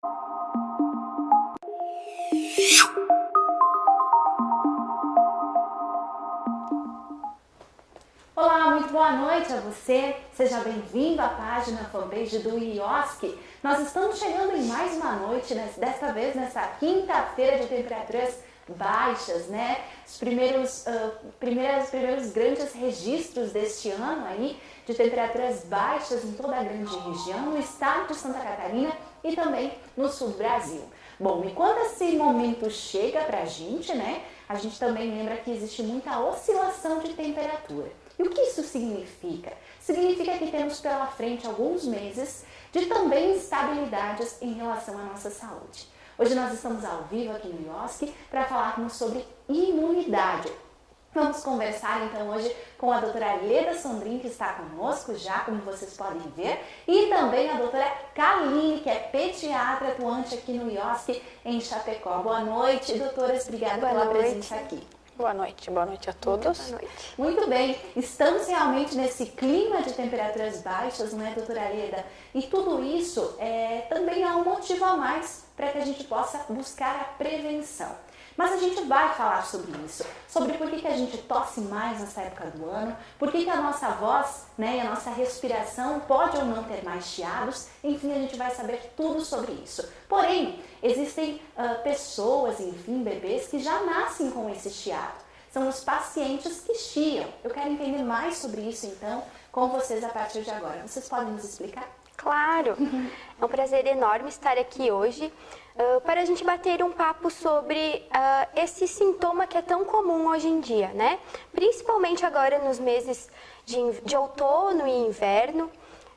Olá, muito boa noite a você. Seja bem-vindo à página fanpage do IOSC. Nós estamos chegando em mais uma noite, desta vez nessa quinta-feira de temperaturas baixas, né? Os primeiros grandes registros deste ano aí de temperaturas baixas em toda a grande região, no estado de Santa Catarina e também no sul do Brasil. Bom, e quando esse momento chega pra gente, né? A gente também lembra que existe muita oscilação de temperatura. E o que isso significa? Significa que temos pela frente alguns meses de também instabilidades em relação à nossa saúde. Hoje nós estamos ao vivo aqui no IOSC para falarmos sobre imunidade. Vamos conversar então hoje com a doutora Leda Sondrin, que está conosco já, como vocês podem ver, e também a doutora Kaline, que é pediatra atuante aqui no IOSC em Chapecó. Boa noite, doutoras, obrigada pela presença aqui. Boa noite a todos. Boa noite. Muito bem, estamos realmente nesse clima de temperaturas baixas, não é, doutora Leda? E tudo isso também é um motivo a mais para que a gente possa buscar a prevenção. Mas a gente vai falar sobre isso, sobre por que a gente tosse mais nessa época do ano, por que a nossa voz, né, e a nossa respiração pode ou não ter mais chiados, enfim, a gente vai saber tudo sobre isso. Porém, existem pessoas, enfim, bebês que já nascem com esse chiado. São os pacientes que chiam. Eu quero entender mais sobre isso, então, com vocês a partir de agora. Vocês podem nos explicar? Claro! É um prazer enorme estar aqui hoje para a gente bater um papo sobre esse sintoma que é tão comum hoje em dia, né? Principalmente agora nos meses de outono e inverno,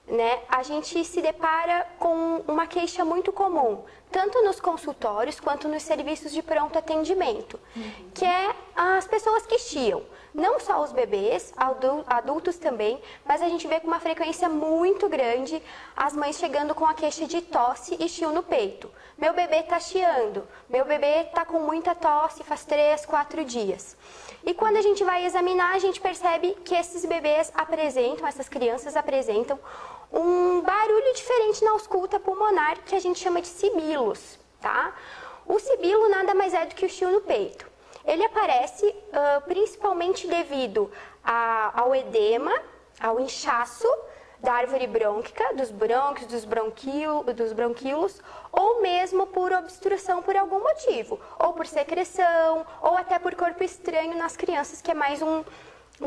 né? A gente se depara com uma queixa muito comum, tanto nos consultórios quanto nos serviços de pronto atendimento, que é as pessoas que chiam. Não só os bebês, adultos também, mas a gente vê com uma frequência muito grande as mães chegando com a queixa de tosse e chio no peito. Meu bebê tá chiando, meu bebê tá com muita tosse faz 3, 4 dias. E quando a gente vai examinar, a gente percebe que esses bebês apresentam, essas crianças apresentam um barulho diferente na ausculta pulmonar que a gente chama de sibilos, tá? O sibilo nada mais é do que o chio no peito. Ele aparece principalmente devido ao edema, ao inchaço da árvore brônquica, dos brônquios, dos bronquíolos, ou mesmo por obstrução por algum motivo, ou por secreção, ou até por corpo estranho nas crianças, que é mais um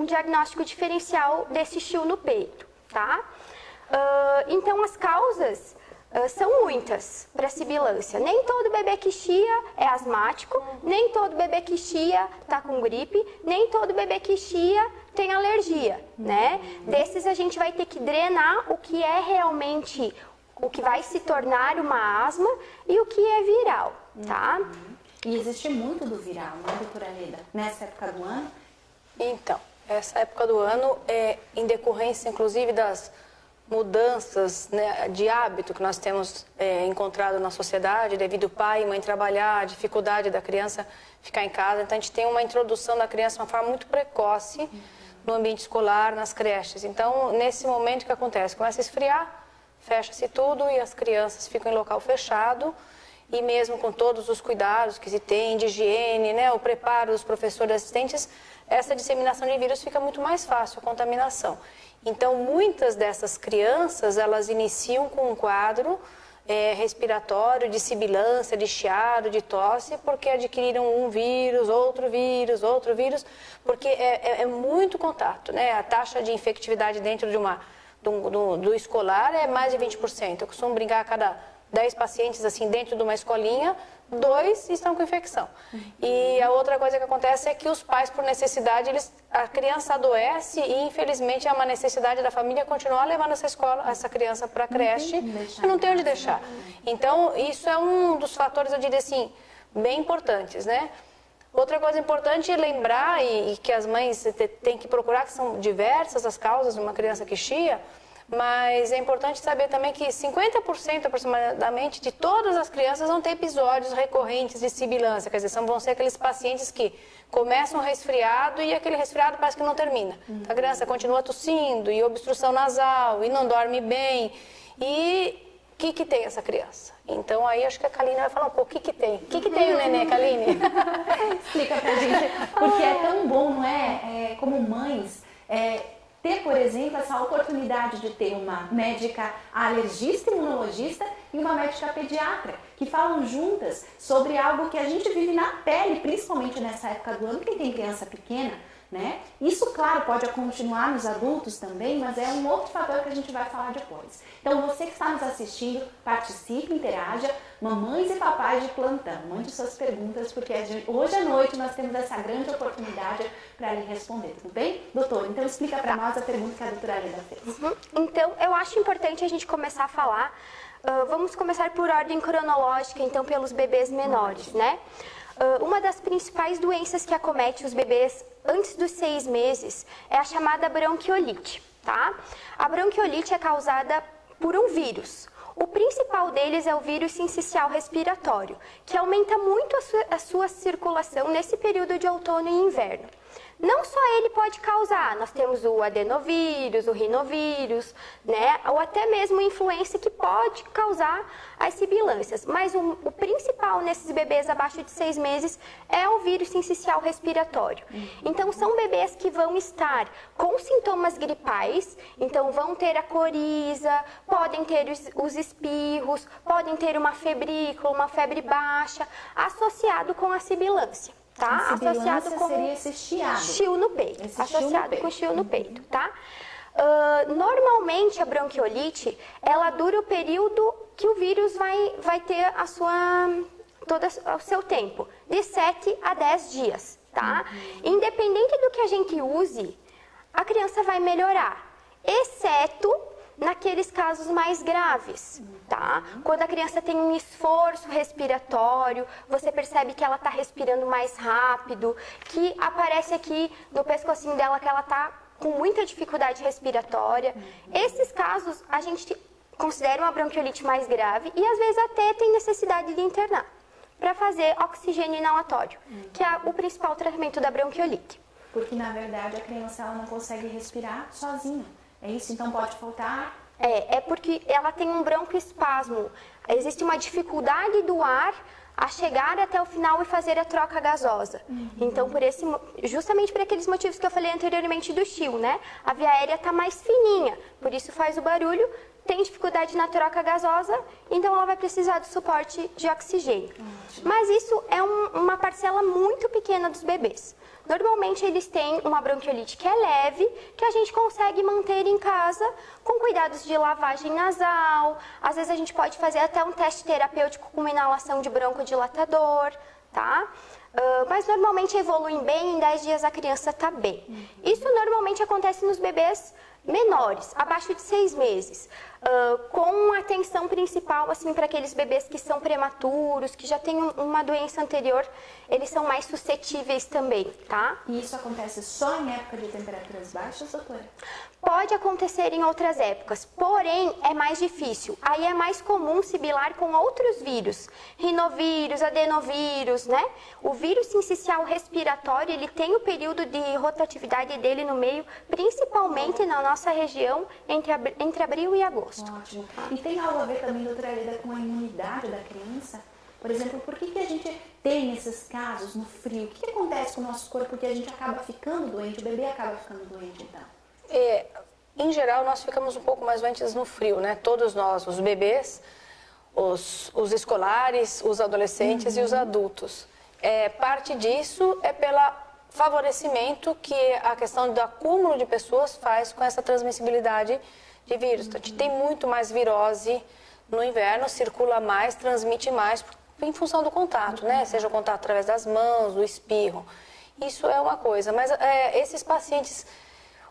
diagnóstico diferencial desse chio no peito, tá? Então as causas são muitas para a sibilância. Nem todo bebê que chia é asmático, nem todo bebê que chia está com gripe, nem todo bebê que chia tem alergia, né? Desses a gente vai ter que drenar o que é realmente, o que vai se tornar uma asma e o que é viral, tá? E existe muito do viral, né, doutora Leda, nessa época do ano? Então, essa época do ano é em decorrência, inclusive, das mudanças, né, de hábito que nós temos encontrado na sociedade, devido ao pai e mãe trabalhar, a dificuldade da criança ficar em casa. Então, a gente tem uma introdução da criança de uma forma muito precoce no ambiente escolar, nas creches. Então, nesse momento, o que acontece? Começa a esfriar, fecha-se tudo e as crianças ficam em local fechado. E mesmo com todos os cuidados que se tem de higiene, né, o preparo dos professores e assistentes, essa disseminação de vírus fica muito mais fácil, a contaminação. Então, muitas dessas crianças, elas iniciam com um quadro respiratório, de sibilância, de chiado, de tosse, porque adquiriram um vírus, outro vírus, porque é muito contato, né? A taxa de infectividade dentro do escolar é mais de 20%. Eu costumo brincar, a cada 10 pacientes assim dentro de uma escolinha, 2 estão com infecção. E a outra coisa que acontece é que os pais, por necessidade, a criança adoece e, infelizmente, é uma necessidade da família continuar levando essa criança para a creche e não tem onde deixar. Então, isso é um dos fatores, eu diria assim, bem importantes, né? Outra coisa importante é lembrar, e que as mães têm que procurar, que são diversas as causas de uma criança que chia, mas é importante saber também que 50% aproximadamente de todas as crianças vão ter episódios recorrentes de sibilância, quer dizer, vão ser aqueles pacientes que começam um resfriado e aquele resfriado parece que não termina. A criança continua tossindo e obstrução nasal e não dorme bem e o que tem essa criança? Então aí acho que a Kaline vai falar um pouco, o que tem? O que tem o nenê, Kaline? Explica pra gente, porque é tão bom, não é? Como mães, ter, por exemplo, essa oportunidade de ter uma médica alergista, imunologista e uma médica pediatra, que falam juntas sobre algo que a gente vive na pele, principalmente nessa época do ano, quem tem criança pequena, né? Isso, claro, pode continuar nos adultos também, mas é um outro fator que a gente vai falar depois. Então, você que está nos assistindo, participe, interaja, mamães e papais de plantão, mande suas perguntas, porque hoje à noite nós temos essa grande oportunidade para lhe responder, tudo bem? Doutor, então explica para nós a pergunta que a doutora Leda fez. Então, eu acho importante a gente começar a falar, vamos começar por ordem cronológica, então pelos bebês menores, né? Uma das principais doenças que acomete os bebês antes dos 6 meses é a chamada bronquiolite, tá? A bronquiolite é causada por um vírus. O principal deles é o vírus sincicial respiratório, que aumenta muito a sua circulação nesse período de outono e inverno. Não só ele pode causar, nós temos o adenovírus, o rinovírus, né? Ou até mesmo influenza que pode causar as sibilâncias. Mas o principal nesses bebês abaixo de 6 meses é o vírus sincicial respiratório. Então são bebês que vão estar com sintomas gripais, então vão ter a coriza, podem ter os espirros, podem ter uma febrícula, uma febre baixa, associado com a sibilância. Tá? Associado com seria esse chiado no peito. Associado com chiu no peito, tá? Normalmente a bronquiolite, ela dura o período que o vírus vai ter todo o seu tempo, de 7 a 10 dias, tá? Independente do que a gente use, a criança vai melhorar, exceto naqueles casos mais graves, tá? Quando a criança tem um esforço respiratório, você percebe que ela está respirando mais rápido, que aparece aqui no pescocinho dela que ela está com muita dificuldade respiratória. Esses casos a gente considera uma bronquiolite mais grave e às vezes até tem necessidade de internar para fazer oxigênio inalatório, que é o principal tratamento da bronquiolite. Porque na verdade a criança ela não consegue respirar sozinha. É isso? Então pode faltar? É porque ela tem um broncoespasmo. Existe uma dificuldade do ar a chegar até o final e fazer a troca gasosa. Então, justamente por aqueles motivos que eu falei anteriormente do chiu, né? A via aérea está mais fininha, por isso faz o barulho, tem dificuldade na troca gasosa, então ela vai precisar do suporte de oxigênio. Mas isso é uma parcela muito pequena dos bebês. Normalmente eles têm uma bronquiolite que é leve, que a gente consegue manter em casa com cuidados de lavagem nasal. Às vezes a gente pode fazer até um teste terapêutico com inalação de broncodilatador, tá? Mas normalmente evoluem bem, em 10 dias a criança está bem. Isso normalmente acontece nos bebês menores, abaixo de 6 meses, com atenção principal assim, para aqueles bebês que são prematuros, que já têm uma doença anterior, eles são mais suscetíveis também, tá? E isso acontece só em época de temperaturas baixas, doutora? Pode acontecer em outras épocas, porém é mais difícil. Aí é mais comum sibilar com outros vírus, rinovírus, adenovírus, né? O vírus sincicial respiratório, ele tem o período de rotatividade dele no meio, principalmente na nossa região, entre abril e agosto. Ótimo. E tem algo a ver também, doutora Leda, com a imunidade da criança? Por exemplo, por que a gente tem esses casos no frio? O que acontece com o nosso corpo que a gente acaba ficando doente, o bebê acaba ficando doente, então? Em geral, nós ficamos um pouco mais doentes no frio, né? Todos nós, os bebês, os escolares, os adolescentes e os adultos. Parte disso é pelo favorecimento que a questão do acúmulo de pessoas faz com essa transmissibilidade de vírus. Então, a gente tem muito mais virose no inverno, circula mais, transmite mais em função do contato, né? Seja o contato através das mãos, do espirro. Isso é uma coisa, mas esses pacientes...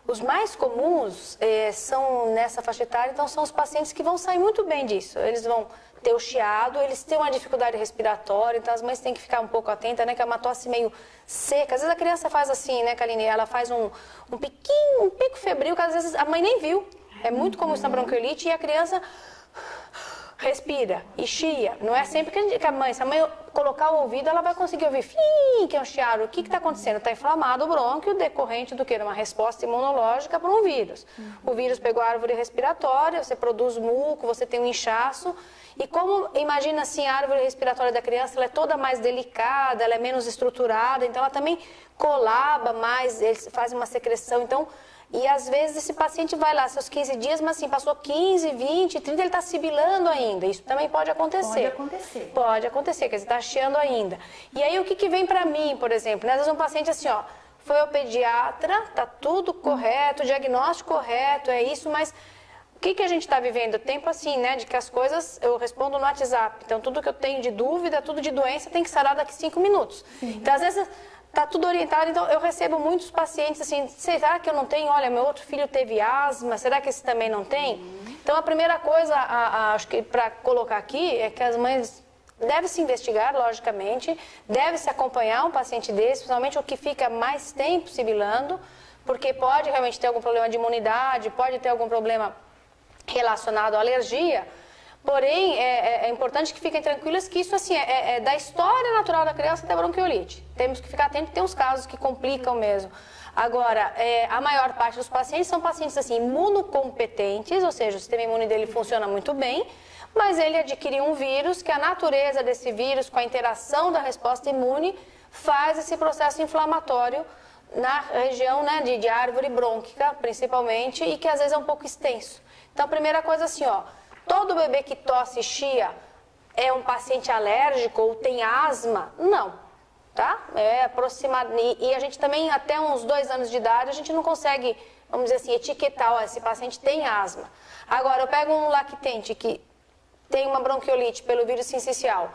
Os mais comuns são nessa faixa etária, então são os pacientes que vão sair muito bem disso. Eles vão ter o chiado, eles têm uma dificuldade respiratória, então as mães têm que ficar um pouco atentas, né? Que é uma tosse meio seca. Às vezes a criança faz assim, né, Kaline? Ela faz um pico febril, que às vezes a mãe nem viu. É muito comum isso na bronquiolite e a criança respira e chia. Não é sempre que a mãe, se a mãe colocar o ouvido, ela vai conseguir ouvir, fim, que é um chiado. O que está acontecendo? Está inflamado o brônquio decorrente do que? Uma resposta imunológica para um vírus. O vírus pegou a árvore respiratória, você produz muco, você tem um inchaço. E como, imagina assim, a árvore respiratória da criança, ela é toda mais delicada, ela é menos estruturada, então ela também colaba mais, ele faz uma secreção, então... E às vezes esse paciente vai lá seus 15 dias, mas assim, passou 15, 20, 30, ele está sibilando ainda. Isso também pode acontecer. Pode acontecer. Pode acontecer, quer dizer, está chiando ainda. E aí o que vem para mim, por exemplo? Às vezes um paciente assim, ó, foi ao pediatra, tá tudo correto, o diagnóstico correto, é isso, mas o que a gente está vivendo? Tempo assim, né, de que as coisas, eu respondo no WhatsApp. Então tudo que eu tenho de dúvida, tudo de doença tem que sarar daqui 5 minutos. Então às vezes... Está tudo orientado, então eu recebo muitos pacientes assim, será que eu não tenho? Olha, meu outro filho teve asma, será que esse também não tem? Então a primeira coisa, acho que para colocar aqui, é que as mães devem se investigar, logicamente, devem se acompanhar um paciente desse, principalmente o que fica mais tempo sibilando, porque pode realmente ter algum problema de imunidade, pode ter algum problema relacionado à alergia. Porém, é importante que fiquem tranquilas que isso assim, é da história natural da criança ter bronquiolite. Temos que ficar atentos, tem uns casos que complicam mesmo. Agora, a maior parte dos pacientes são pacientes assim, imunocompetentes, ou seja, o sistema imune dele funciona muito bem, mas ele adquiriu um vírus, que a natureza desse vírus, com a interação da resposta imune, faz esse processo inflamatório na região, né, de árvore brônquica, principalmente, e que às vezes é um pouco extenso. Então, a primeira coisa assim, ó, todo bebê que tosse e chia é um paciente alérgico ou tem asma? Não, tá? É aproximado. E a gente também, até uns 2 anos de idade, a gente não consegue, vamos dizer assim, etiquetar, ó, esse paciente tem asma. Agora, eu pego um lactente que tem uma bronquiolite pelo vírus sincicial,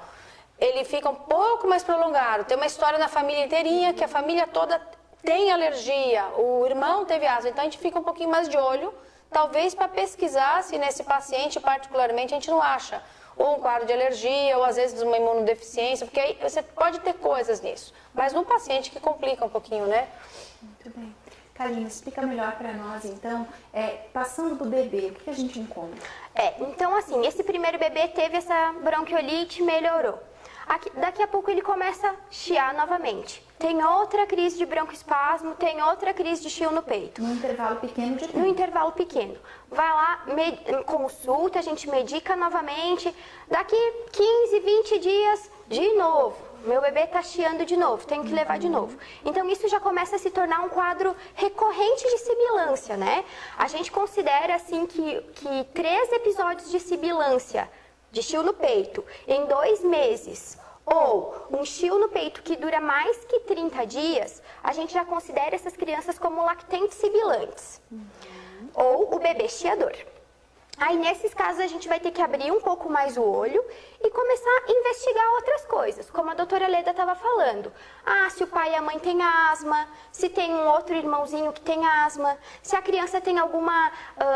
ele fica um pouco mais prolongado, tem uma história na família inteirinha, que a família toda tem alergia, o irmão teve asma, então a gente fica um pouquinho mais de olho, talvez para pesquisar se nesse paciente particularmente a gente não acha ou um quadro de alergia ou às vezes uma imunodeficiência, porque aí você pode ter coisas nisso, mas num paciente que complica um pouquinho, né? Muito bem. Carlinhos, explica melhor para nós então, passando do bebê, o que a gente encontra? Então assim, esse primeiro bebê teve essa bronquiolite, melhorou. Daqui a pouco ele começa a chiar novamente. Tem outra crise de broncoespasmo, tem outra crise de chio no peito. Num intervalo pequeno de tempo. No intervalo pequeno. Vai lá, consulta, a gente medica novamente. Daqui 15, 20 dias, de novo. Meu bebê está chiando de novo, tenho que levar de novo. Então isso já começa a se tornar um quadro recorrente de sibilância, né? A gente considera assim que 3 episódios de sibilância, de chio no peito, em 2 meses, ou um chio no peito que dura mais que 30 dias, a gente já considera essas crianças como lactentes sibilantes. Ou o bebê chiador. Aí, nesses casos, a gente vai ter que abrir um pouco mais o olho e começar a investigar outras coisas, como a doutora Leda estava falando. Se o pai e a mãe têm asma, se tem um outro irmãozinho que tem asma, se a criança tem alguma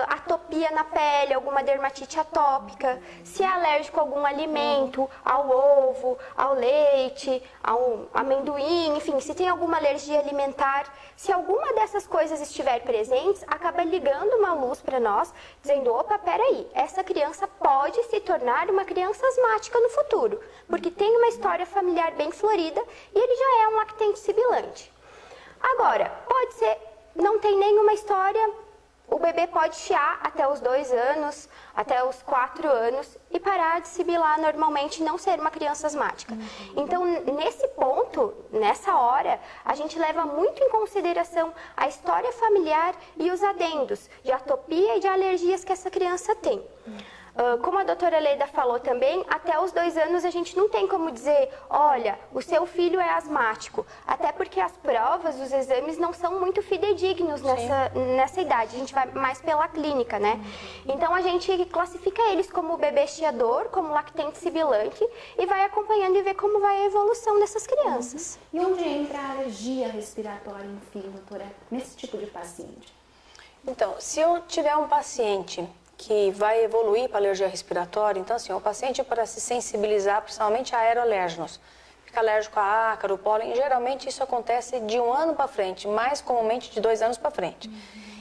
atopia na pele, alguma dermatite atópica, se é alérgico a algum alimento, ao ovo, ao leite, ao amendoim, enfim, se tem alguma alergia alimentar. Se alguma dessas coisas estiver presentes, acaba ligando uma luz para nós, dizendo, opa, peraí, essa criança pode se tornar uma criança asmática no futuro, porque tem uma história familiar bem florida e ele já é um lactente sibilante. Agora, pode ser, não tem nenhuma história, o bebê pode chiar até os 2 anos, até os 4 anos e parar de sibilar normalmente e não ser uma criança asmática. Então, nesse ponto, nessa hora, a gente leva muito em consideração a história familiar e os adendos de atopia e de alergias que essa criança tem. Como a doutora Leda falou também, até os 2 anos a gente não tem como dizer, olha, o seu filho é asmático. Até porque as provas, os exames não são muito fidedignos nessa idade. A gente vai mais pela clínica, né? Então a gente classifica eles como bebê chiador, como lactente sibilante e vai acompanhando e ver como vai a evolução dessas crianças. E onde entra a alergia respiratória, enfim, doutora, nesse tipo de paciente? Então, se eu tiver um paciente que vai evoluir para alergia respiratória, então assim, o paciente para se sensibilizar principalmente a aeroalérgenos, fica alérgico a ácaro, pólen, geralmente isso acontece de 1 ano para frente, mais comumente de 2 anos para frente.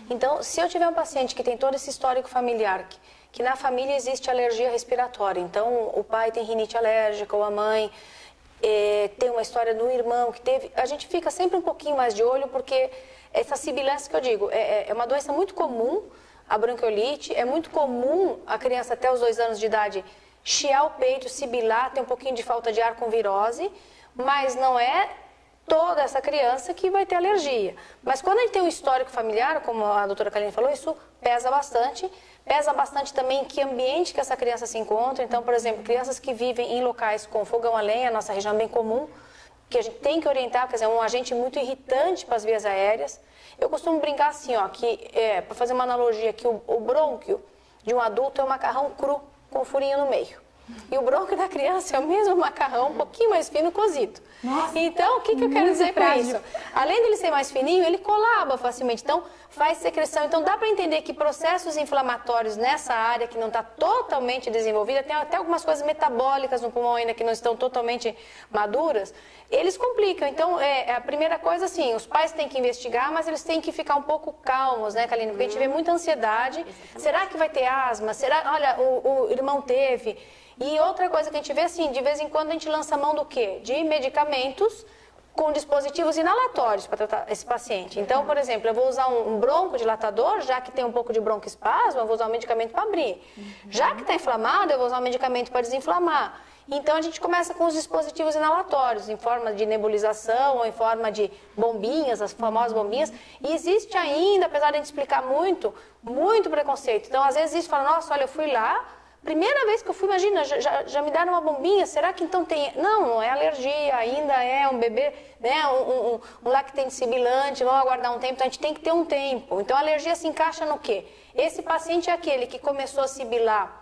Então, se eu tiver um paciente que tem todo esse histórico familiar, que na família existe alergia respiratória. Então, o pai tem rinite alérgica ou a mãe tem uma história do irmão que teve. A gente fica sempre um pouquinho mais de olho porque essa sibilância que eu digo é uma doença muito comum, a bronquiolite. É muito comum a criança até os 2 anos de idade chiar o peito, sibilar, ter um pouquinho de falta de ar com virose, mas não é toda essa criança que vai ter alergia. Mas quando a gente tem um histórico familiar, como a doutora Kaline falou, isso pesa bastante. Pesa bastante também em que ambiente que essa criança se encontra. Então, por exemplo, crianças que vivem em locais com fogão a lenha, nossa região é bem comum, que a gente tem que orientar, quer dizer, é um agente muito irritante para as vias aéreas. Eu costumo brincar assim, ó, que, para fazer uma analogia, que o brônquio de um adulto é um macarrão cru, com um furinho no meio. E o brônquio da criança é o mesmo macarrão, um pouquinho mais fino, cozido. Nossa, então, o que eu quero dizer com isso? Além dele ser mais fininho, ele colaba facilmente. Então, faz secreção. Então, dá para entender que processos inflamatórios nessa área que não está totalmente desenvolvida, tem até algumas coisas metabólicas no pulmão ainda que não estão totalmente maduras, eles complicam. Então, a primeira coisa, assim, os pais têm que investigar, mas eles têm que ficar um pouco calmos, né, Kaline? Porque a gente vê muita ansiedade. Será que vai ter asma? Será, olha, o irmão teve. E outra coisa que a gente vê, assim, de vez em quando a gente lança mão do quê? De medicamentos com dispositivos inalatórios para tratar esse paciente. Então, por exemplo, eu vou usar um broncodilatador, já que tem um pouco de broncoespasmo, eu vou usar um medicamento para abrir. Já que está inflamado, eu vou usar um medicamento para desinflamar. Então, a gente começa com os dispositivos inalatórios, em forma de nebulização ou em forma de bombinhas, as famosas bombinhas. E existe ainda, apesar de a gente explicar muito preconceito. Então, às vezes, fala, nossa, olha, eu fui lá, primeira vez que eu fui, imagina, já me deram uma bombinha, será que então tem... Não é alergia, ainda é um bebê, né, um lactente sibilante, vamos aguardar um tempo, então a gente tem que ter um tempo. Então a alergia se encaixa no quê? Esse paciente é aquele que começou a sibilar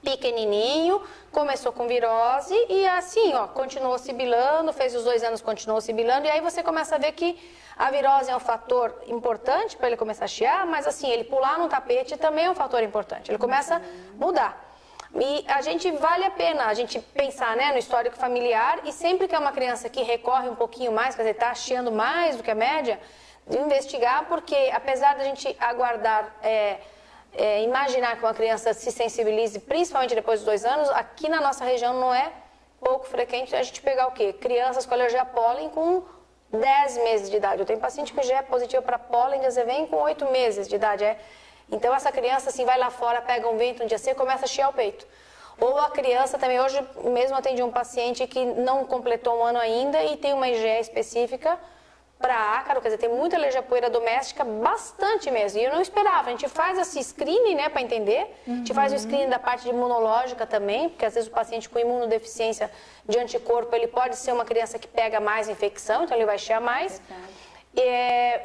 pequenininho, começou com virose e assim, ó, continuou sibilando, fez os 2 anos, continuou sibilando, e aí você começa a ver que a virose é um fator importante para ele começar a chiar, mas assim, ele pular no tapete também é um fator importante, ele começa a mudar. E a gente vale a pena a gente pensar, né, no histórico familiar, e sempre que é uma criança que recorre um pouquinho mais, quer dizer, está chiando mais do que a média, de investigar, porque apesar da gente aguardar... imaginar que uma criança se sensibilize, principalmente depois dos 2 anos, aqui na nossa região não é pouco frequente a gente pegar o quê? Crianças com alergia a pólen com 10 meses de idade. Eu tenho paciente que já é positivo para pólen de azevém com 8 meses de idade. Então essa criança assim vai lá fora, pega um vento um dia assim e começa a chiar o peito. Ou a criança também, hoje mesmo atendi um paciente que não completou 1 ano ainda e tem uma IgE específica para ácaro, quer dizer, tem muita alergia à poeira doméstica, bastante mesmo. E eu não esperava, a gente faz esse screening, né, para entender, a gente faz o screening da parte imunológica também, porque às vezes o paciente com imunodeficiência de anticorpo, ele pode ser uma criança que pega mais infecção, então ele vai chiar mais.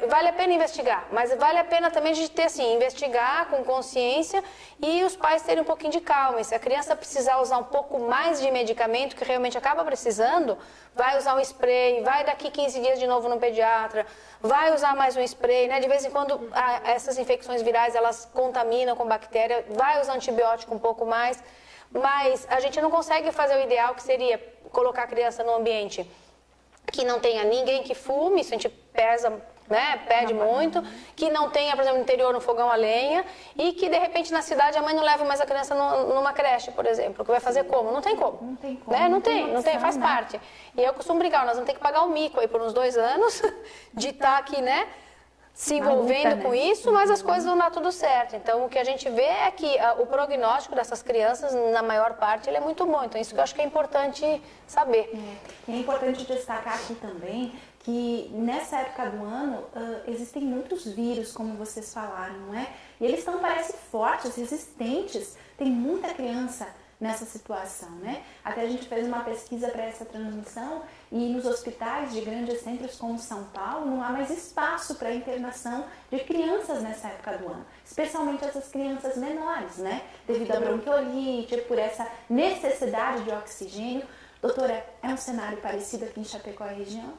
Vale a pena investigar, mas vale a pena também a gente ter assim, investigar com consciência e os pais terem um pouquinho de calma. E se a criança precisar usar um pouco mais de medicamento, que realmente acaba precisando, vai usar um spray, vai daqui 15 dias de novo no pediatra, vai usar mais um spray, né? De vez em quando essas infecções virais elas contaminam com bactéria, vai usar antibiótico um pouco mais, mas a gente não consegue fazer o ideal, que seria colocar a criança num ambiente que não tenha ninguém que fume, isso a gente pede muito, que não tenha, por exemplo, no interior um fogão a lenha e que de repente na cidade a mãe não leva mais a criança numa creche, por exemplo, que vai fazer como? Não tem como. Não tem como. Né? Não tem, faz parte. E eu costumo brincar, nós vamos ter que pagar o mico aí por uns 2 anos de estar aqui, né? Se envolvendo com isso, mas as coisas vão dar tudo certo. Então, o que a gente vê é que o prognóstico dessas crianças, na maior parte, ele é muito bom. Então, isso que eu acho que é importante saber. É importante destacar aqui também que nessa época do ano existem muitos vírus, como vocês falaram, não é? E eles estão, parece, fortes, resistentes. Tem muita criança nessa situação, né? Até a gente fez uma pesquisa para essa transmissão e nos hospitais de grandes centros como São Paulo não há mais espaço para internação de crianças nessa época do ano, especialmente essas crianças menores, né? Devido à bronquiolite, por essa necessidade de oxigênio. Doutora, é um cenário parecido aqui em Chapecó e região?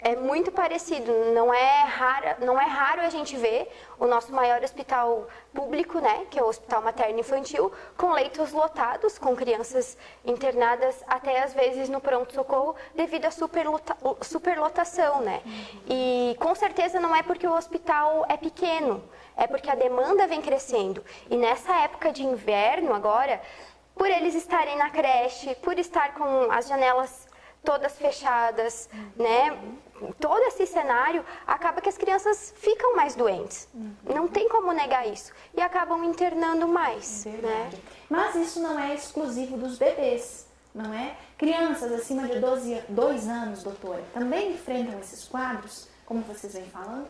É muito parecido, não é raro a gente ver o nosso maior hospital público, né, que é o Hospital Materno Infantil, com leitos lotados, com crianças internadas até às vezes no pronto-socorro devido à superlotação, né? E com certeza não é porque o hospital é pequeno, é porque a demanda vem crescendo. E nessa época de inverno agora, por eles estarem na creche, por estar com as janelas todas fechadas, né? Todo esse cenário acaba que as crianças ficam mais doentes. Não tem como negar isso. E acabam internando mais, né? Mas isso não é exclusivo dos bebês, não é? Crianças acima de 2 anos, doutora, também enfrentam esses quadros, como vocês vêm falando?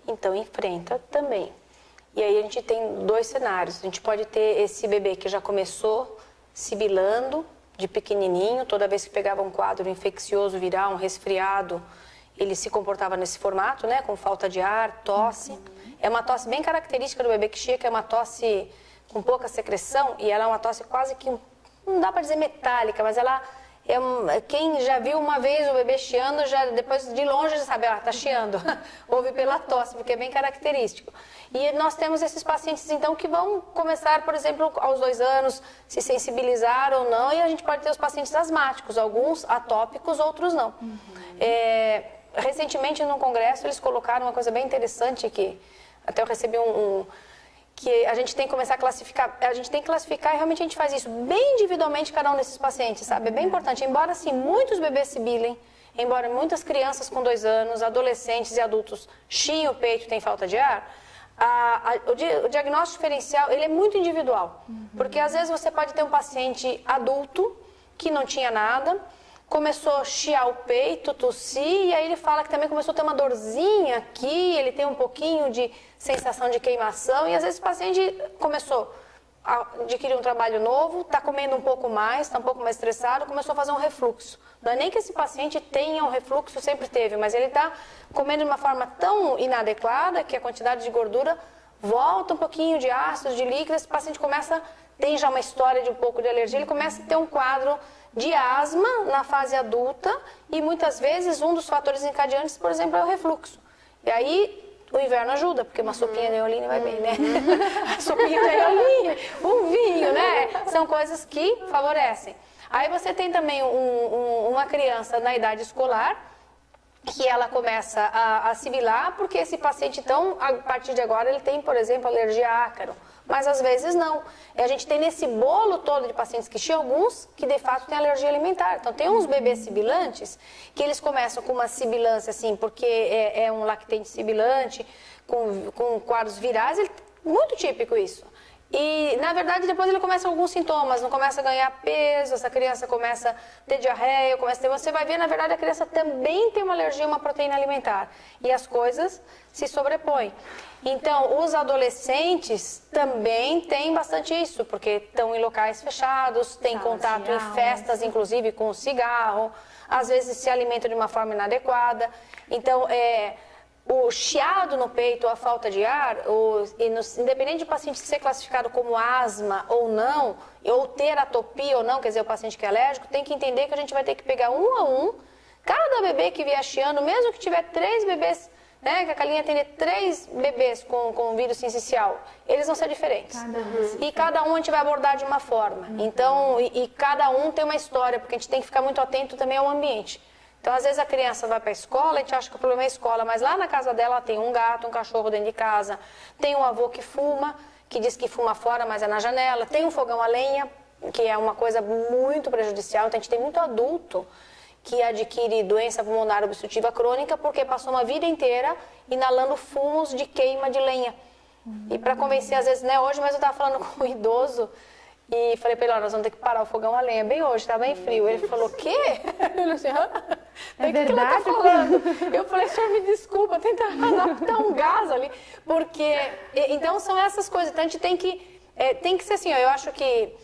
Então, enfrenta também. E aí a gente tem 2 cenários. A gente pode ter esse bebê que já começou sibilando, de pequenininho, toda vez que pegava um quadro infeccioso viral, um resfriado, ele se comportava nesse formato, né, com falta de ar, tosse. É uma tosse bem característica do bebê que chega, é uma tosse com pouca secreção e ela é uma tosse quase que, não dá para dizer metálica, mas ela quem já viu uma vez o bebê chiando, já depois de longe já sabe, tá chiando. Ouve pela tosse, porque é bem característico. E nós temos esses pacientes, então, que vão começar, por exemplo, aos 2 anos, se sensibilizar ou não, e a gente pode ter os pacientes asmáticos, alguns atópicos, outros não. Recentemente, num congresso, eles colocaram uma coisa bem interessante, que até eu recebi que a gente tem que começar a classificar, a gente tem que classificar e realmente a gente faz isso bem individualmente cada um desses pacientes, sabe? É bem importante, embora assim, muitos bebês sibilem, embora muitas crianças com 2 anos, adolescentes e adultos chiem o peito e têm falta de ar, o diagnóstico diferencial, ele é muito individual, porque às vezes você pode ter um paciente adulto que não tinha nada, começou a chiar o peito, tossir, e aí ele fala que também começou a ter uma dorzinha aqui, ele tem um pouquinho de sensação de queimação, e às vezes o paciente começou a adquirir um trabalho novo, está comendo um pouco mais, está um pouco mais estressado, começou a fazer um refluxo. Não é nem que esse paciente tenha um refluxo, sempre teve, mas ele está comendo de uma forma tão inadequada que a quantidade de gordura volta um pouquinho de ácidos, de líquidos, esse paciente tem já uma história de um pouco de alergia, ele começa a ter um quadro de asma na fase adulta e muitas vezes um dos fatores encadeantes, por exemplo, é o refluxo. E aí o inverno ajuda, porque uma sopinha de Eoline vai bem, né? A sopinha de Eoline, um vinho, né? São coisas que favorecem. Aí você tem também uma criança na idade escolar, que ela começa a sibilar, porque esse paciente, então, a partir de agora, ele tem, por exemplo, alergia a ácaro. Mas às vezes não. E a gente tem nesse bolo todo de pacientes que tinham alguns que de fato têm alergia alimentar. Então tem uns bebês sibilantes que eles começam com uma sibilância assim, porque é um lactente sibilante, com quadros virais, muito típico isso. E, na verdade, depois ele começa com alguns sintomas, não começa a ganhar peso, essa criança começa a ter diarreia, você vai ver, na verdade, a criança também tem uma alergia a uma proteína alimentar. E as coisas se sobrepõem. Então, os adolescentes também têm bastante isso, porque estão em locais fechados, têm contato em festas, inclusive, com o cigarro, às vezes se alimentam de uma forma inadequada. Então, o chiado no peito, a falta de ar, independente do paciente ser classificado como asma ou não, ou ter atopia ou não, quer dizer, o paciente que é alérgico, tem que entender que a gente vai ter que pegar um a um, cada bebê que vier chiando, mesmo que tiver 3 bebês, né, que a Calinha atender 3 bebês com vírus sincicial, eles vão ser diferentes. E cada um a gente vai abordar de uma forma. Então, e cada um tem uma história, porque a gente tem que ficar muito atento também ao ambiente. Então, às vezes a criança vai para a escola, a gente acha que o problema é a escola, mas lá na casa dela tem um gato, um cachorro dentro de casa, tem um avô que fuma, que diz que fuma fora, mas é na janela, tem um fogão a lenha, que é uma coisa muito prejudicial. Então, a gente tem muito adulto que adquire doença pulmonar obstrutiva crônica porque passou uma vida inteira inalando fumos de queima de lenha. E para convencer, às vezes, né, hoje, mas eu estava falando com um idoso, e falei para ele, nós vamos ter que parar o fogão a lenha, bem hoje, tá bem frio. Ele falou, o quê? Ele disse, é verdade? Que ela tá falando? Eu falei, senhor, me desculpa, tenta adaptar um gás ali, porque, então são essas coisas, então a gente tem que ser assim, ó, eu acho que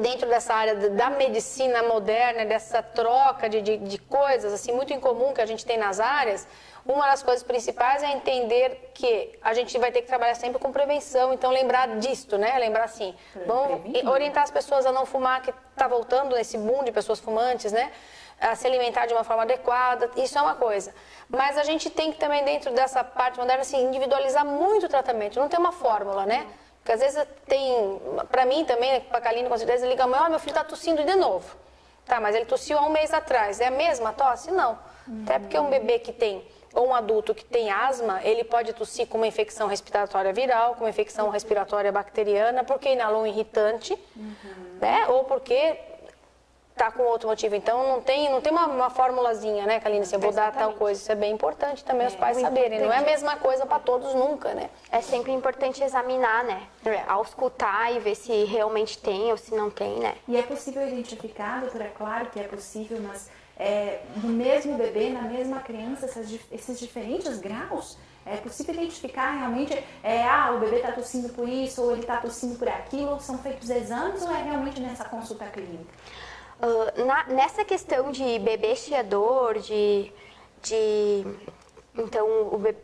dentro dessa área da medicina moderna, dessa troca de coisas, assim, muito incomum que a gente tem nas áreas, uma das coisas principais é entender que a gente vai ter que trabalhar sempre com prevenção, então lembrar disto, né? Lembrar assim, vamos orientar as pessoas a não fumar, que está voltando nesse boom de pessoas fumantes, né? A se alimentar de uma forma adequada, isso é uma coisa. Mas a gente tem que também, dentro dessa parte moderna, assim, individualizar muito o tratamento, não tem uma fórmula, né? Porque às vezes tem, para mim também, para a Kaline com certeza, liga, meu filho está tossindo de novo. Tá, mas ele tossiu há um mês atrás, é a mesma tosse? Não. Até porque um bebê que tem, ou um adulto que tem asma, ele pode tossir com uma infecção respiratória viral, com uma infecção respiratória bacteriana, porque inalou um irritante, né? Ou porque tá com outro motivo. Então, não tem uma formulazinha, né, Kaline? Assim, eu vou dar tal coisa. Isso é bem importante também os pais saberem. Não é a mesma coisa para todos nunca, né? É sempre importante examinar, né? Auscultar e ver se realmente tem ou se não tem, né? E é possível identificar, doutora, claro que é possível, mas no mesmo bebê, na mesma criança, esses diferentes graus? É possível identificar realmente, o bebê está tossindo por isso, ou ele está tossindo por aquilo, são feitos exames, ou é realmente nessa consulta clínica? Nessa questão de bebê chiador, então,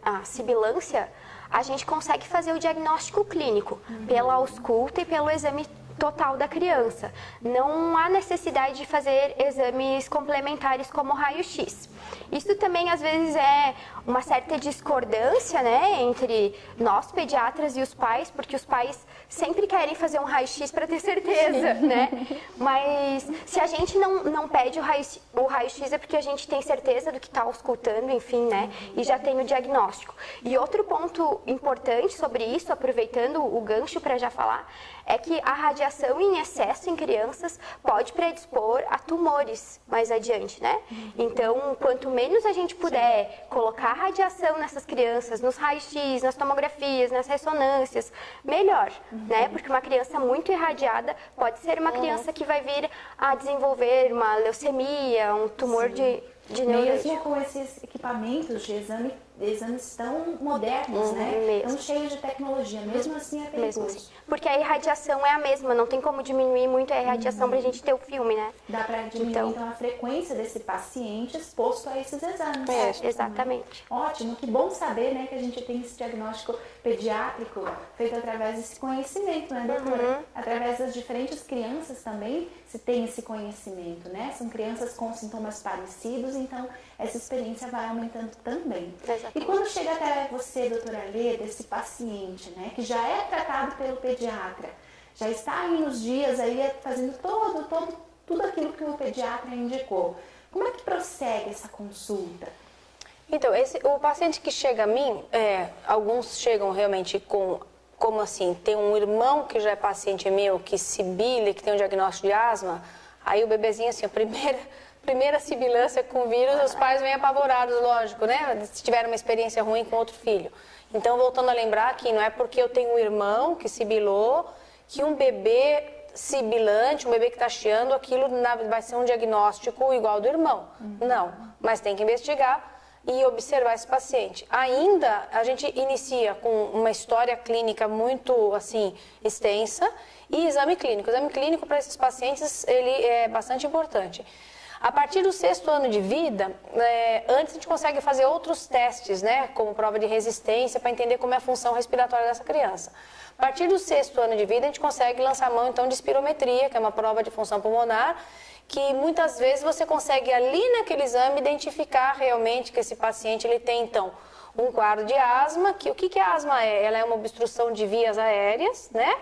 a sibilância, a gente consegue fazer o diagnóstico clínico pela ausculta e pelo exame total da criança. Não há necessidade de fazer exames complementares como raio-x. Isso também, às vezes, é uma certa discordância, né, entre nós, pediatras, e os pais, porque os pais sempre querem fazer um raio-x para ter certeza, né? Mas se a gente não pede o raio-x é porque a gente tem certeza do que está auscultando, enfim, né? E já tem o diagnóstico. E outro ponto importante sobre isso, aproveitando o gancho para já falar, é que a radiação em excesso em crianças pode predispor a tumores mais adiante, né? Então, quanto menos a gente puder colocar radiação nessas crianças, nos raios-x, nas tomografias, nas ressonâncias, melhor, né? Porque uma criança muito irradiada pode ser uma criança que vai vir a desenvolver uma leucemia, um tumor de neurônio. Mesmo com esses equipamentos de exames tão modernos, né? Tão cheios de tecnologia, mesmo assim é perigoso. Assim. Porque a irradiação é a mesma, não tem como diminuir muito a irradiação pra gente ter o filme, né? Dá pra diminuir então a frequência desse paciente exposto a esses exames. Exatamente. Ótimo, que bom saber, né, que a gente tem esse diagnóstico pediátrico feito através desse conhecimento, né, doutora? Através das diferentes crianças também se tem esse conhecimento, né? São crianças com sintomas parecidos, então essa experiência vai aumentando também. Exatamente. E quando chega até você, doutora Leda, esse paciente, né, que já é tratado pelo pediatra, já está aí nos dias aí fazendo tudo aquilo que o pediatra indicou, como é que prossegue essa consulta? Então, o paciente que chega a mim, alguns chegam realmente como assim, tem um irmão que já é paciente meu, que sibila, que tem um diagnóstico de asma, aí o bebezinho, assim, a primeira sibilância com vírus, os pais vêm apavorados, lógico, né? Se tiveram uma experiência ruim com outro filho. Então, voltando a lembrar que não é porque eu tenho um irmão que sibilou, que um bebê sibilante, um bebê que está chiando, aquilo vai ser um diagnóstico igual ao do irmão. Não, mas tem que investigar e observar esse paciente. Ainda, a gente inicia com uma história clínica muito, assim, extensa e exame clínico. O exame clínico para esses pacientes, ele é bastante importante. A partir do 6º ano de vida, antes a gente consegue fazer outros testes, né, como prova de resistência, para entender como é a função respiratória dessa criança. A partir do 6º ano de vida, a gente consegue lançar a mão, então, de espirometria, que é uma prova de função pulmonar, que muitas vezes você consegue, ali naquele exame, identificar realmente que esse paciente ele tem, então, um quadro de asma, que o que a asma é? Ela é uma obstrução de vias aéreas, né?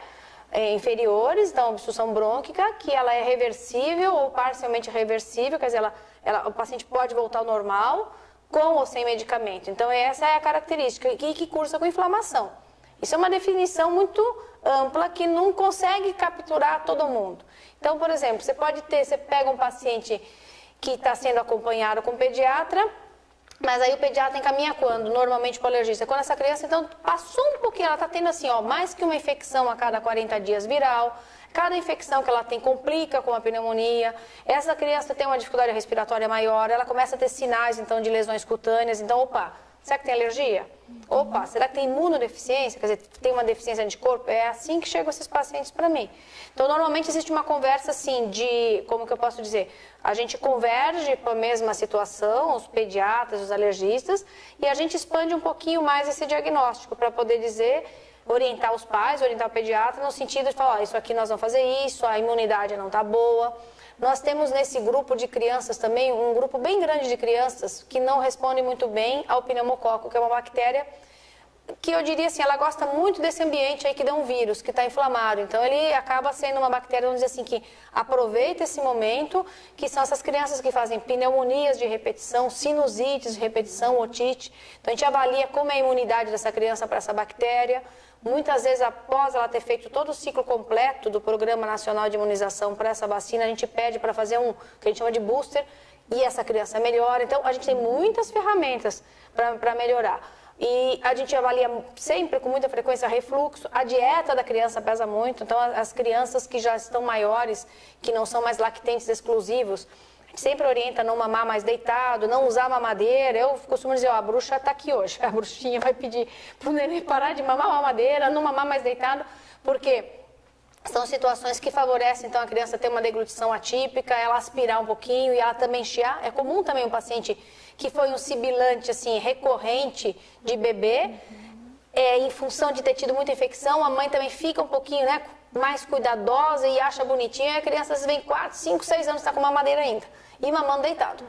Inferiores, então obstrução brônquica, que ela é reversível ou parcialmente reversível, quer dizer, o paciente pode voltar ao normal com ou sem medicamento. Então, essa é a característica, e que cursa com inflamação. Isso é uma definição muito ampla que não consegue capturar todo mundo. Então, por exemplo, você pega um paciente que está sendo acompanhado com o pediatra, mas aí o pediatra encaminha quando? Normalmente para o alergista. Quando essa criança, então, passou um pouquinho, ela está tendo assim, mais que uma infecção a cada 40 dias viral, cada infecção que ela tem complica com a pneumonia, essa criança tem uma dificuldade respiratória maior, ela começa a ter sinais, então, de lesões cutâneas, então, Será que tem alergia? Opa, será que tem imunodeficiência? Quer dizer, tem uma deficiência de anticorpo? É assim que chegam esses pacientes para mim. Então, normalmente existe uma conversa assim de, como que eu posso dizer? A gente converge para a mesma situação, os pediatras, os alergistas, e a gente expande um pouquinho mais esse diagnóstico para poder dizer, orientar os pais, orientar o pediatra no sentido de falar, isso aqui nós vamos fazer isso, a imunidade não está boa. Nós temos nesse grupo de crianças também, um grupo bem grande de crianças que não respondem muito bem ao pneumococo, que é uma bactéria que eu diria assim, ela gosta muito desse ambiente aí que dá um vírus, que está inflamado. Então, ele acaba sendo uma bactéria, vamos dizer assim, que aproveita esse momento, que são essas crianças que fazem pneumonias de repetição, sinusites de repetição, otite. Então, a gente avalia como é a imunidade dessa criança para essa bactéria. Muitas vezes, após ela ter feito todo o ciclo completo do Programa Nacional de Imunização para essa vacina, a gente pede para fazer um que a gente chama de booster, e essa criança melhora. Então, a gente tem muitas ferramentas para melhorar. E a gente avalia sempre, com muita frequência, refluxo. A dieta da criança pesa muito. Então, as crianças que já estão maiores, que não são mais lactentes exclusivos, a gente sempre orienta a não mamar mais deitado, não usar mamadeira. Eu costumo dizer, ó, a bruxa está aqui hoje. A bruxinha vai pedir para o neném parar de mamar mamadeira, não mamar mais deitado, porque são situações que favorecem, então, a criança ter uma deglutição atípica, ela aspirar um pouquinho e ela também chiar. É comum também um paciente que foi um sibilante, assim, recorrente de bebê, em função de ter tido muita infecção, a mãe também fica um pouquinho, né, mais cuidadosa e acha bonitinho, e a criança às vezes vem 4, 5, 6 anos, está com mamadeira ainda, e mamando deitado.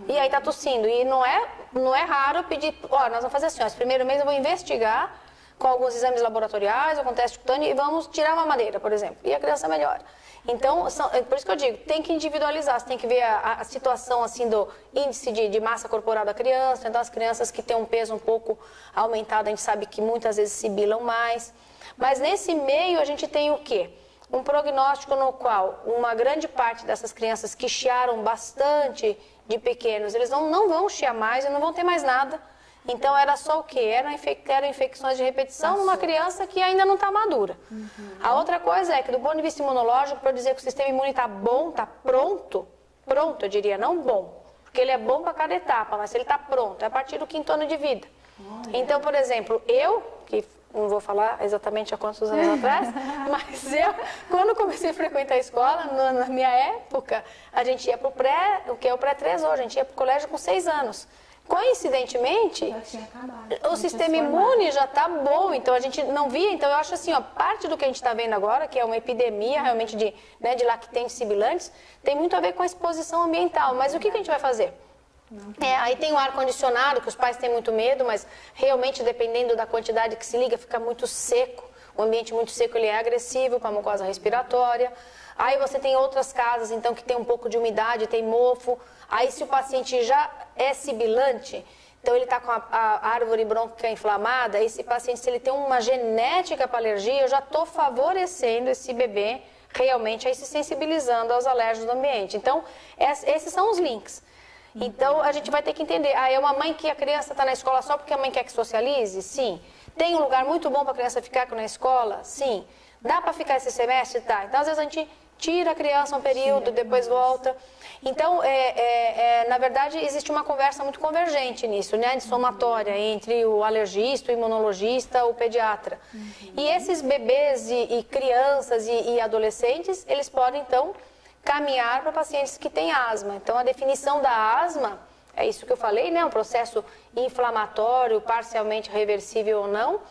E aí está tossindo, e não é raro pedir, ó, nós vamos fazer assim, ó, esse primeiro mês eu vou investigar com alguns exames laboratoriais ou com teste cutâneo e vamos tirar a mamadeira, por exemplo, e a criança melhora. Então, por isso que eu digo, tem que individualizar, você tem que ver a situação assim do índice de massa corporal da criança. Então, as crianças que têm um peso um pouco aumentado, a gente sabe que muitas vezes sibilam mais. Mas nesse meio a gente tem o quê? Um prognóstico no qual uma grande parte dessas crianças que chiaram bastante de pequenos, eles não vão chiar mais e não vão ter mais nada. Então, era só o quê? Eram infecções de repetição numa criança que ainda não está madura. A outra coisa é que, do ponto de vista imunológico, para dizer que o sistema imune está bom, está pronto, eu diria, não bom, porque ele é bom para cada etapa, mas ele está pronto, é a partir do 5º ano de vida. Então, por exemplo, eu, que não vou falar exatamente há quantos anos atrás, mas eu, quando comecei a frequentar a escola, na minha época, a gente ia para o pré, o que é o pré-3 hoje, a gente ia para o colégio com 6 anos. Coincidentemente, o sistema imune já está bom, então a gente não via. Então eu acho assim, ó, parte do que a gente está vendo agora, que é uma epidemia realmente de lactentes sibilantes, tem muito a ver com a exposição ambiental. Mas o que a gente vai fazer? Aí tem o ar-condicionado, que os pais têm muito medo, mas realmente dependendo da quantidade que se liga, fica muito seco. O ambiente muito seco ele é agressivo para a mucosa respiratória. Aí você tem outras casas, então, que tem um pouco de umidade, tem mofo. Aí se o paciente já é sibilante, então ele está com a árvore brônquica inflamada, esse paciente, se ele tem uma genética para alergia, eu já estou favorecendo esse bebê realmente a ir se sensibilizando aos alérgicos do ambiente. Então, esses são os links. Então, a gente vai ter que entender, é uma mãe que a criança está na escola só porque a mãe quer que socialize? Sim. Tem um lugar muito bom para a criança ficar na escola? Sim. Dá para ficar esse semestre? Tá. Então, às vezes a gente tira a criança um período, depois volta. Então, na verdade, existe uma conversa muito convergente nisso, né? De somatória entre o alergista, o imunologista, o pediatra. E esses bebês e crianças e adolescentes, eles podem, então, caminhar para pacientes que têm asma. Então, a definição da asma, é isso que eu falei, né? Um processo inflamatório, parcialmente reversível ou não.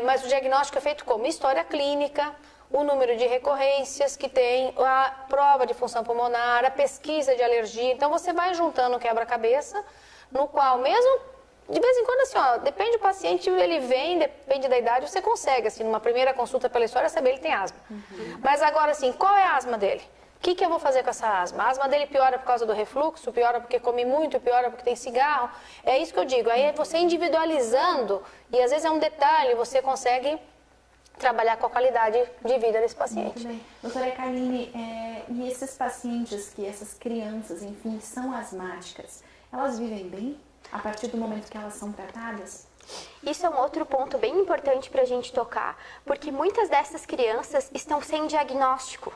Mas o diagnóstico é feito como? História clínica, o número de recorrências que tem, a prova de função pulmonar, a pesquisa de alergia. Então, você vai juntando o quebra-cabeça, no qual mesmo, de vez em quando, assim, ó, depende do paciente, ele vem, depende da idade, você consegue, assim, numa primeira consulta pela história, saber ele tem asma. Mas agora, assim, qual é a asma dele? O que eu vou fazer com essa asma? A asma dele piora por causa do refluxo, piora porque come muito, piora porque tem cigarro. É isso que eu digo. Aí você individualizando, e às vezes é um detalhe, você consegue trabalhar com a qualidade de vida desse paciente. Muito bem. Doutora Kaline, e esses pacientes, essas crianças, enfim, são asmáticas, elas vivem bem a partir do momento que elas são tratadas? Isso é um outro ponto bem importante para a gente tocar, porque muitas dessas crianças estão sem diagnóstico.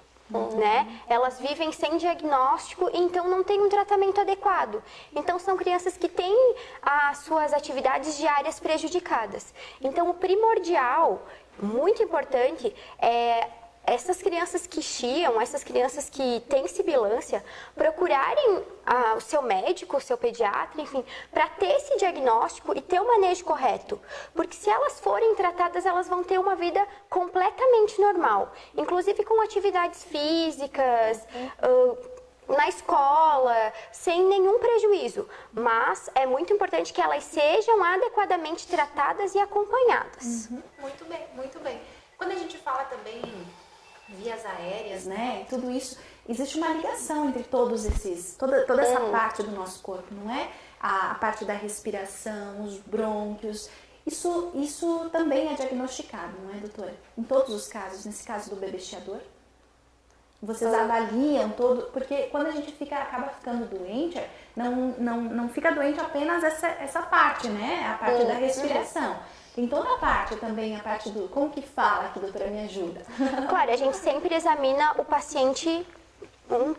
né? Elas vivem sem diagnóstico, então não tem um tratamento adequado. Então são crianças que têm as suas atividades diárias prejudicadas. Então o primordial, muito importante, é essas crianças que chiam, essas crianças que têm sibilância, procurarem o seu médico, o seu pediatra, enfim, para ter esse diagnóstico e ter o manejo correto. Porque se elas forem tratadas, elas vão ter uma vida completamente normal, inclusive com atividades físicas, na escola, sem nenhum prejuízo. Mas é muito importante que elas sejam adequadamente tratadas e acompanhadas. Muito bem, muito bem. Quando a gente fala também vias aéreas, né, tudo isso, existe uma ligação entre todos esses, toda essa parte do nosso corpo, não é? A parte da respiração, os brônquios, isso também é diagnosticado, não é, doutora? Em todos os casos, nesse caso do bebê chiador? Vocês avaliam todo, porque quando a gente acaba ficando doente, não fica doente apenas essa parte, né? A parte da respiração. Tem toda a parte também, a parte do... Como que fala aqui, doutora, me ajuda? Claro, a gente sempre examina o paciente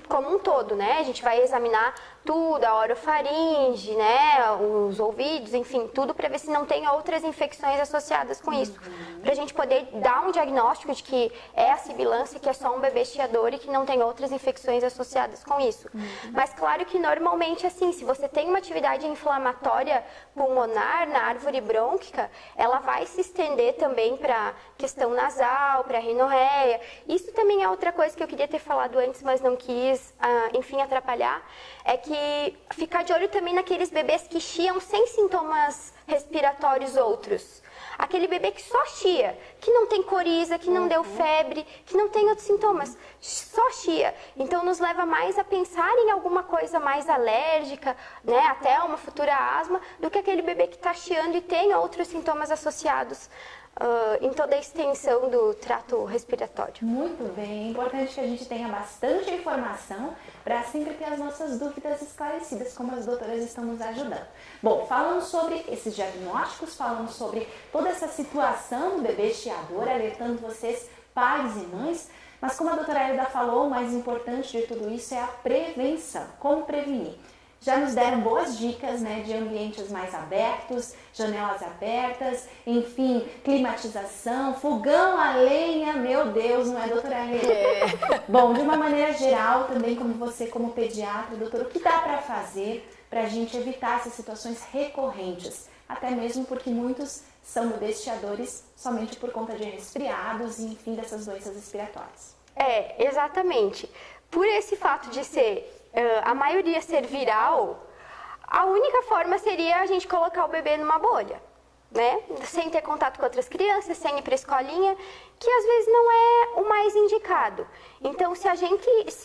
como um todo, né? A gente vai examinar tudo, a orofaringe, né? Os ouvidos, enfim, tudo para ver se não tem outras infecções associadas com isso. Para a gente poder dar um diagnóstico de que é a sibilância, que é só um bebê chiador e que não tem outras infecções associadas com isso. Mas claro que normalmente, assim, se você tem uma atividade inflamatória pulmonar na árvore brônquica, ela vai se estender também para questão nasal, para rinorreia. Isso também é outra coisa que eu queria ter falado antes, mas não quis, enfim, atrapalhar, é que ficar de olho também naqueles bebês que chiam sem sintomas respiratórios outros. Aquele bebê que só chia, que não tem coriza, que não deu febre, que não tem outros sintomas, só chia. Então nos leva mais a pensar em alguma coisa mais alérgica, né, até uma futura asma, do que aquele bebê que está chiando e tem outros sintomas associados em toda a extensão do trato respiratório. Muito bem, é importante que a gente tenha bastante informação para sempre ter as nossas dúvidas esclarecidas, como as doutoras estão nos ajudando. Bom, falamos sobre esses diagnósticos, falamos sobre toda essa situação do bebê chiador, alertando vocês, pais e mães, mas como a doutora Elida falou, o mais importante de tudo isso é a prevenção, como prevenir. Já nos deram boas dicas, né, de ambientes mais abertos, janelas abertas, enfim, climatização, fogão a lenha, meu Deus, não é, doutora Helena? Bom, de uma maneira geral, também como você, como pediatra, doutora, o que dá para fazer para a gente evitar essas situações recorrentes? Até mesmo porque muitos são bebês chiadores somente por conta de resfriados e, enfim, dessas doenças respiratórias. Exatamente. Por esse fato de ser... a maioria ser viral, a única forma seria a gente colocar o bebê numa bolha, né? Sem ter contato com outras crianças, sem ir para a escolinha, que às vezes não é o mais indicado. Então, se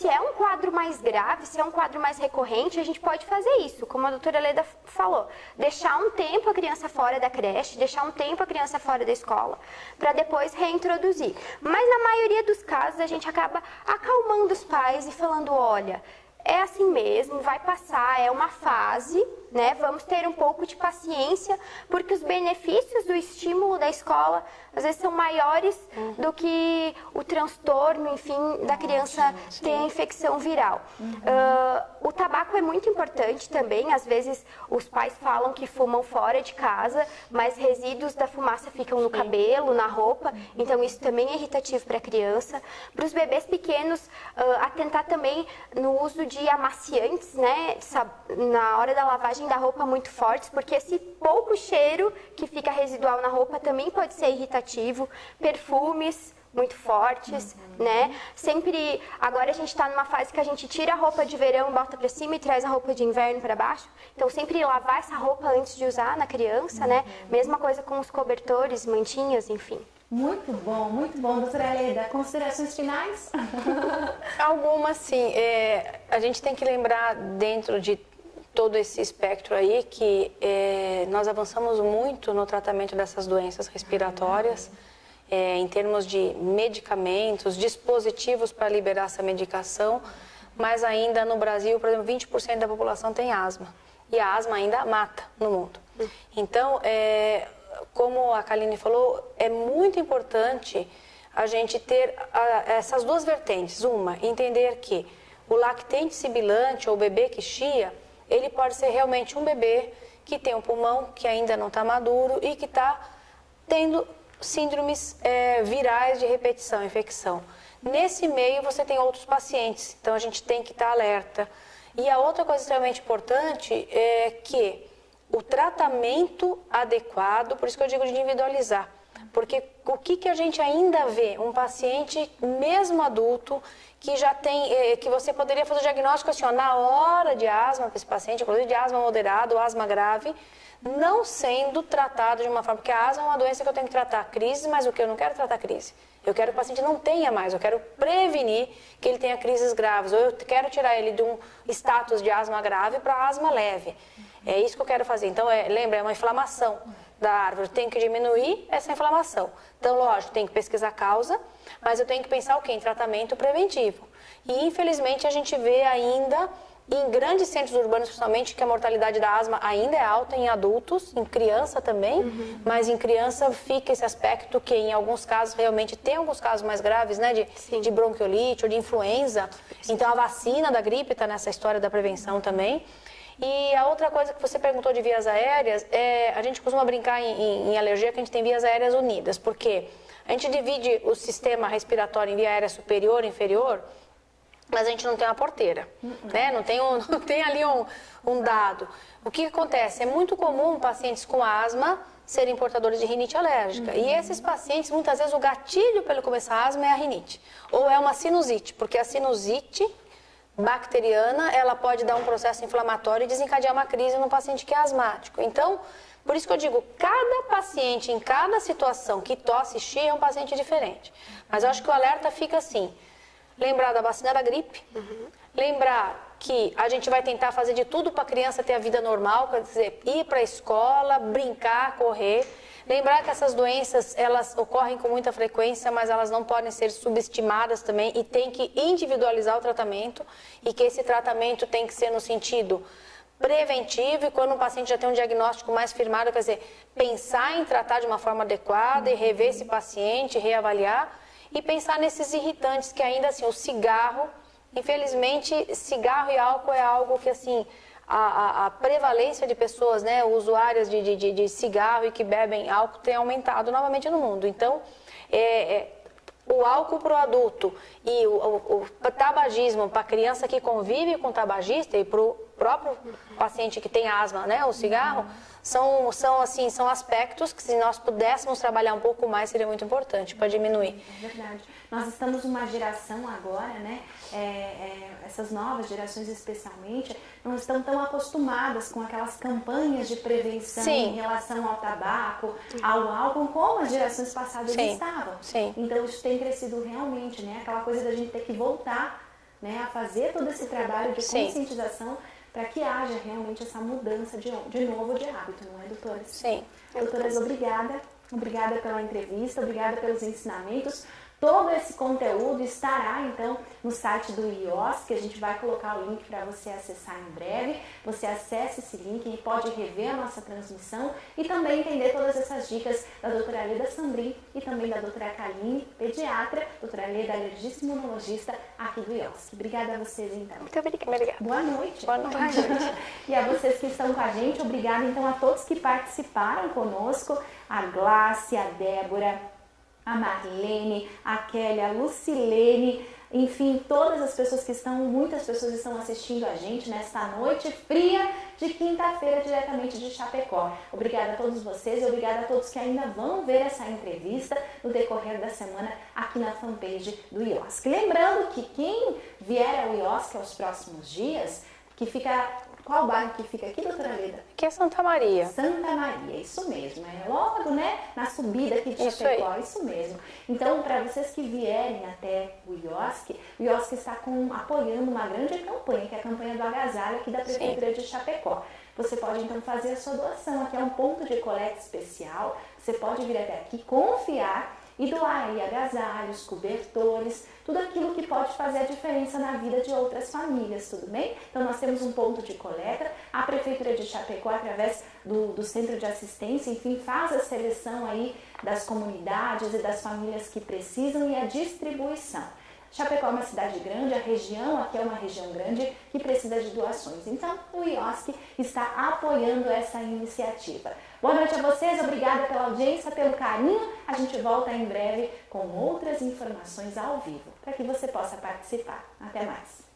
é um quadro mais grave, se é um quadro mais recorrente, a gente pode fazer isso, como a doutora Leda falou, deixar um tempo a criança fora da creche, deixar um tempo a criança fora da escola, para depois reintroduzir. Mas na maioria dos casos, a gente acaba acalmando os pais e falando, olha, é assim mesmo, vai passar, é uma fase, né? Vamos ter um pouco de paciência, porque os benefícios do estímulo da escola às vezes são maiores do que o transtorno, enfim, da criança ter a infecção viral. O tabaco é muito importante também, às vezes os pais falam que fumam fora de casa, mas resíduos da fumaça ficam no cabelo, na roupa, então isso também é irritativo para a criança. Para os bebês pequenos, atentar também no uso de amaciantes, né, na hora da lavagem da roupa muito fortes, porque esse pouco cheiro que fica residual na roupa também pode ser irritativo, perfumes muito fortes, né? Sempre, agora a gente está numa fase que a gente tira a roupa de verão, bota para cima e traz a roupa de inverno para baixo, então sempre lavar essa roupa antes de usar na criança, né? Mesma coisa com os cobertores, mantinhas, enfim. Muito bom. Doutora Leda, considerações finais? Algumas, sim. A gente tem que lembrar, dentro de todo esse espectro aí, que nós avançamos muito no tratamento dessas doenças respiratórias, em termos de medicamentos, dispositivos para liberar essa medicação, mas ainda no Brasil, por exemplo, 20% da população tem asma, e a asma ainda mata no mundo. Então, como a Kaline falou, é muito importante a gente ter essas duas vertentes. Uma, entender que o lactente sibilante ou o bebê que chia, ele pode ser realmente um bebê que tem um pulmão que ainda não está maduro e que está tendo síndromes virais de repetição, infecção. Nesse meio você tem outros pacientes, então a gente tem que estar alerta. E a outra coisa extremamente importante é que o tratamento adequado, por isso que eu digo de individualizar, porque o que a gente ainda vê? Um paciente, mesmo adulto, que já tem, que você poderia fazer o diagnóstico assim, ó, na hora de asma para esse paciente, inclusive de asma moderada ou asma grave, não sendo tratado de uma forma, porque a asma é uma doença que eu tenho que tratar crise, mas o que eu não quero tratar crise. Eu quero que o paciente não tenha mais, eu quero prevenir que ele tenha crises graves, ou eu quero tirar ele de um status de asma grave para asma leve. É isso que eu quero fazer. Então, lembra, é uma inflamação da árvore, eu tenho que diminuir essa inflamação. Então, lógico, tem que pesquisar a causa, mas eu tenho que pensar o quê? Em tratamento preventivo. E, infelizmente, a gente vê ainda, em grandes centros urbanos, principalmente, que a mortalidade da asma ainda é alta em adultos, em criança também, mas em criança fica esse aspecto que, em alguns casos, realmente tem alguns casos mais graves, né, de bronquiolite ou de influenza. Então, a vacina da gripe está nessa história da prevenção também. E a outra coisa que você perguntou de vias aéreas, a gente costuma brincar em alergia que a gente tem vias aéreas unidas, porque a gente divide o sistema respiratório em via aérea superior e inferior, mas a gente não tem uma porteira, né? Não tem ali um dado. O que acontece? É muito comum pacientes com asma serem portadores de rinite alérgica. E esses pacientes, muitas vezes, o gatilho para ele começar a asma é a rinite. Ou é uma sinusite, porque a sinusite bacteriana, ela pode dar um processo inflamatório e desencadear uma crise no paciente que é asmático. Então, por isso que eu digo, cada paciente, em cada situação que tosse e chia, é um paciente diferente. Mas eu acho que o alerta fica assim, lembrar da vacina da gripe, lembrar que a gente vai tentar fazer de tudo para a criança ter a vida normal, quer dizer, ir para a escola, brincar, correr. Lembrar que essas doenças, elas ocorrem com muita frequência, mas elas não podem ser subestimadas também e tem que individualizar o tratamento e que esse tratamento tem que ser no sentido preventivo e quando o paciente já tem um diagnóstico mais firmado, quer dizer, pensar em tratar de uma forma adequada e rever esse paciente, reavaliar e pensar nesses irritantes que ainda assim, o cigarro, infelizmente, cigarro e álcool é algo que assim... A prevalência de pessoas, né, usuárias de cigarro e que bebem álcool tem aumentado novamente no mundo. Então, o álcool para o adulto e o tabagismo para a criança que convive com o tabagista e para o próprio paciente que tem asma, né, o cigarro, são aspectos que se nós pudéssemos trabalhar um pouco mais seria muito importante para diminuir. É verdade. Nós estamos numa geração agora, né, essas novas gerações especialmente, não estão tão acostumadas com aquelas campanhas de prevenção em relação ao tabaco, ao álcool, como as gerações passadas estavam. Então isso tem crescido realmente, né, aquela coisa da gente ter que voltar, né, a fazer todo esse trabalho de conscientização para que haja realmente essa mudança de novo de hábito, não é, doutoras? Sim. Doutoras, obrigada. Obrigada pela entrevista, obrigada pelos ensinamentos. Todo esse conteúdo estará, então, no site do IOS, que a gente vai colocar o link para você acessar em breve. Você acessa esse link e pode rever a nossa transmissão e também entender todas essas dicas da doutora Leda Sambrin e também da doutora Kaline, pediatra, doutora Leda, alergista e imunologista aqui do IOS. Obrigada a vocês, então. Muito obrigada. Boa noite. Boa noite. E a vocês que estão com a gente, obrigada, então, a todos que participaram conosco, a Glácia, a Débora, a Marlene, a Kelly, a Lucilene, enfim, todas as pessoas muitas pessoas estão assistindo a gente nesta noite fria de quinta-feira, diretamente de Chapecó. Obrigada a todos vocês e obrigada a todos que ainda vão ver essa entrevista no decorrer da semana aqui na fanpage do IOSC. Lembrando que quem vier ao IOSC aos próximos dias, que fica... Qual bairro que fica aqui, doutora Leda? Aqui é Santa Maria. Santa Maria, isso mesmo. É logo, né, na subida aqui de Chapecó, isso mesmo. Então, para vocês que vierem até o IOSC está apoiando uma grande campanha, que é a campanha do agasalho aqui da Prefeitura de Chapecó. Você pode, então, fazer a sua doação. Aqui é um ponto de coleta especial. Você pode vir até aqui, confiar e doar aí agasalhos, cobertores, tudo aquilo que pode fazer a diferença na vida de outras famílias, tudo bem? Então nós temos um ponto de coleta, a Prefeitura de Chapecó, através do Centro de Assistência, enfim, faz a seleção aí das comunidades e das famílias que precisam e a distribuição. Chapecó é uma cidade grande, a região aqui é uma região grande que precisa de doações. Então, o IOSC está apoiando essa iniciativa. Boa noite a vocês, obrigada pela audiência, pelo carinho. A gente volta em breve com outras informações ao vivo, para que você possa participar. Até mais.